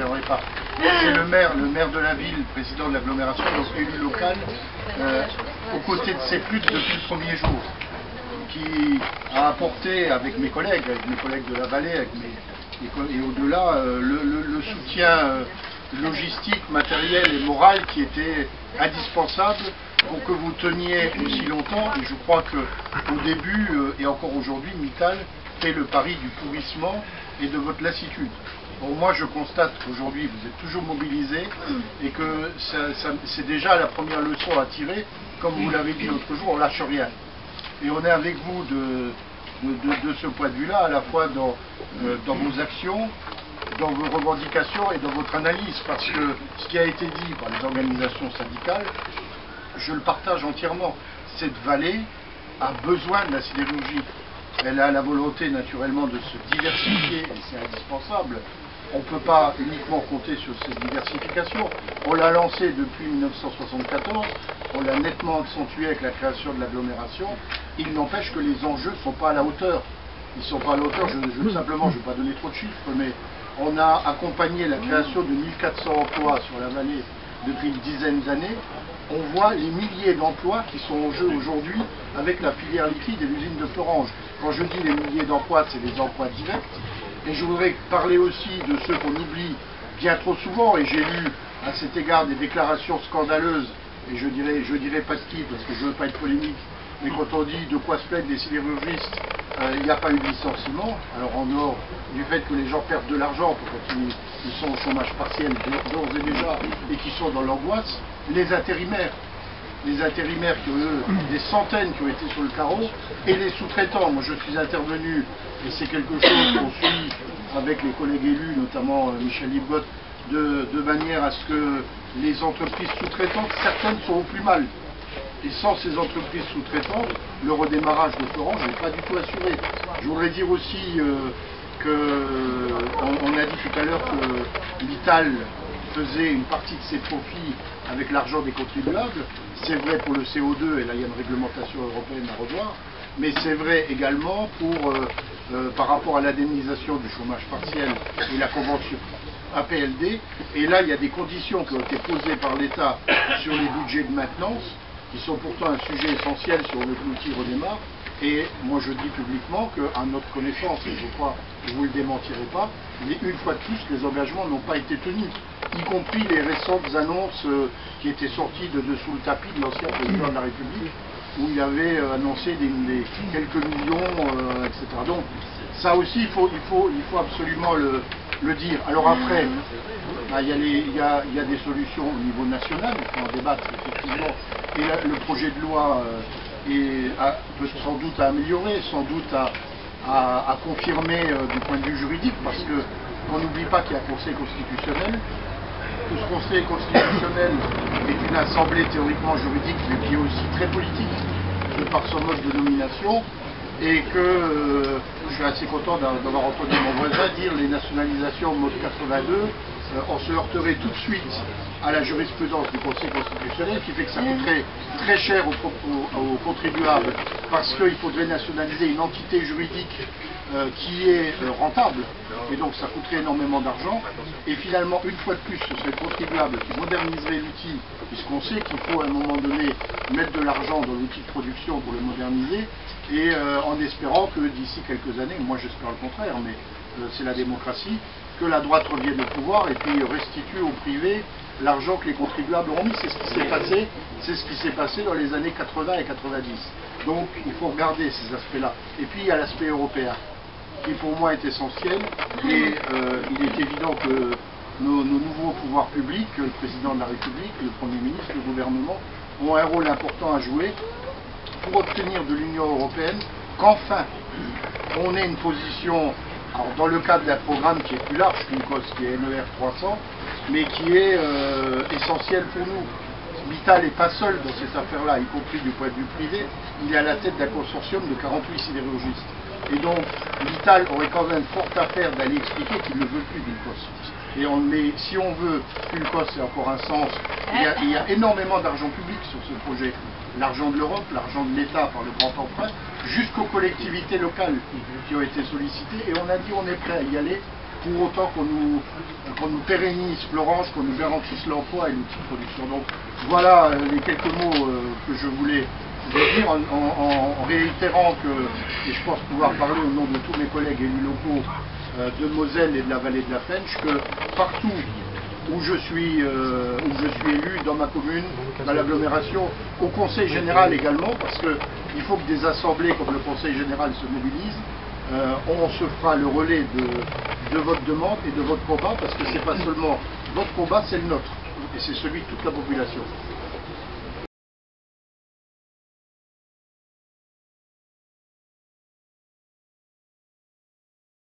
n'interviendrai pas. C'est le maire de la ville, président de l'agglomération, donc élu local, aux côtés de ces luttes depuis le premier jour, qui a apporté avec mes collègues de la vallée, et au-delà, le soutien logistique, matériel et moral qui était indispensable pour que vous teniez aussi longtemps. Et je crois qu'au début et encore aujourd'hui, Mittal fait le pari du pourrissement et de votre lassitude. Bon, moi je constate qu'aujourd'hui vous êtes toujours mobilisés et que c'est déjà la première leçon à tirer. Comme vous l'avez dit l'autre jour, on lâche rien. Et on est avec vous de ce point de vue-là, à la fois dans vos actions, dans vos revendications et dans votre analyse, parce que ce qui a été dit par les organisations syndicales, je le partage entièrement. Cette vallée a besoin de la sidérurgie. Elle a la volonté naturellement de se diversifier, et c'est indispensable. On ne peut pas uniquement compter sur cette diversification. On l'a lancée depuis 1974, on l'a nettement accentuée avec la création de l'agglomération. Il n'empêche que les enjeux ne sont pas à la hauteur. Ils ne sont pas à la hauteur, simplement, je ne vais pas donner trop de chiffres, mais on a accompagné la création de 1400 emplois sur la vallée depuis une dizaine d'années. On voit les milliers d'emplois qui sont en jeu aujourd'hui avec la filière liquide et l'usine de Florange. Quand je dis les milliers d'emplois, c'est des emplois directs. Et je voudrais parler aussi de ceux qu'on oublie bien trop souvent, et j'ai lu à cet égard des déclarations scandaleuses, et je dirais pas de qui, parce que je ne veux pas être polémique, mais quand on dit de quoi se plaignent des sidérurgistes, il n'y a pas eu de licenciement. Alors en dehors du fait que les gens perdent de l'argent quand ils sont au chômage partiel d'ores et déjà, et qui sont dans l'angoisse, les intérimaires qui ont eu des centaines qui ont été sur le carreau, et les sous-traitants. Moi je suis intervenu, et c'est quelque chose qu'on suit avec les collègues élus, notamment Michel Libotte, de manière à ce que les entreprises sous-traitantes, certaines sont au plus mal. Et sans ces entreprises sous-traitantes, le redémarrage de Florange n'est pas du tout assuré. Je voudrais dire aussi on a dit tout à l'heure que Mittal faisait une partie de ses profits avec l'argent des contribuables. C'est vrai pour le CO2, et là il y a une réglementation européenne à revoir, mais c'est vrai également par rapport à l'indemnisation du chômage partiel et la convention APLD. Et là il y a des conditions qui ont été posées par l'État sur les budgets de maintenance, qui sont pourtant un sujet essentiel sur notre outil redémarre. Et moi je dis publiquement qu'à notre connaissance, et je crois que vous ne le démentirez pas, une fois de plus les engagements n'ont pas été tenus, y compris les récentes annonces qui étaient sorties de dessous le tapis de l'ancien président de la République, où il avait annoncé quelques millions, etc. Donc ça aussi il faut absolument le dire. Alors après, il y a des solutions au niveau national, il faut en débattre effectivement, et là, le projet de loi peut sans doute à améliorer, sans doute à confirmer du point de vue juridique, parce qu'on n'oublie pas qu'il y a un Conseil constitutionnel. Que ce Conseil constitutionnel est une assemblée théoriquement juridique, mais qui est aussi très politique, de par son mode de nomination, et que je suis assez content d'avoir entendu mon voisin dire les nationalisations mode 82, on se heurterait tout de suite à la jurisprudence du Conseil constitutionnel, qui fait que ça coûterait très cher aux contribuables, parce qu'il faudrait nationaliser une entité juridique qui est rentable, et donc ça coûterait énormément d'argent, et finalement une fois de plus ce serait le contribuable qui moderniserait l'outil, puisqu'on sait qu'il faut à un moment donné mettre de l'argent dans l'outil de production pour le moderniser, et en espérant que d'ici quelques années, moi j'espère le contraire, mais c'est la démocratie, que la droite revienne au pouvoir et puis restitue au privé l'argent que les contribuables ont mis. C'est ce qui s'est passé dans les années 80 et 90. Donc il faut regarder ces aspects-là. Et puis il y a l'aspect européen, qui pour moi est essentiel, et il est évident que nos nouveaux pouvoirs publics, le président de la République, le Premier ministre, le gouvernement, ont un rôle important à jouer pour obtenir de l'Union européenne qu'enfin on ait une position, alors dans le cadre d'un programme qui est plus large qu'une cause, qui est NER 300, mais qui est essentiel pour nous. Mittal n'est pas seul dans cette affaire-là, y compris du point de vue privé. Il est à la tête d'un consortium de 48 sidérurgistes. Et donc, Mittal aurait quand même fort à faire d'aller expliquer qu'il ne veut plus d'ULCOS. Mais si on veut qu'ULCOS ait encore un sens, il y a énormément d'argent public sur ce projet. L'argent de l'Europe, l'argent de l'État par le grand emprunt, jusqu'aux collectivités locales qui ont été sollicitées. Et on a dit on est prêt à y aller pour autant qu'on nous pérennise Florence, qu'on nous garantisse l'emploi et l'outil de production. Donc voilà les quelques mots que je voulais vous dire en réitérant que, et je pense pouvoir parler au nom de tous mes collègues élus locaux de Moselle et de la vallée de la Fensch, que partout où je suis élu, dans ma commune, dans l'agglomération, au Conseil général également, parce qu'il faut que des assemblées comme le Conseil général se mobilisent. On se fera le relais de votre demande et de votre combat, parce que c'est pas seulement votre combat, c'est le nôtre, et c'est celui de toute la population.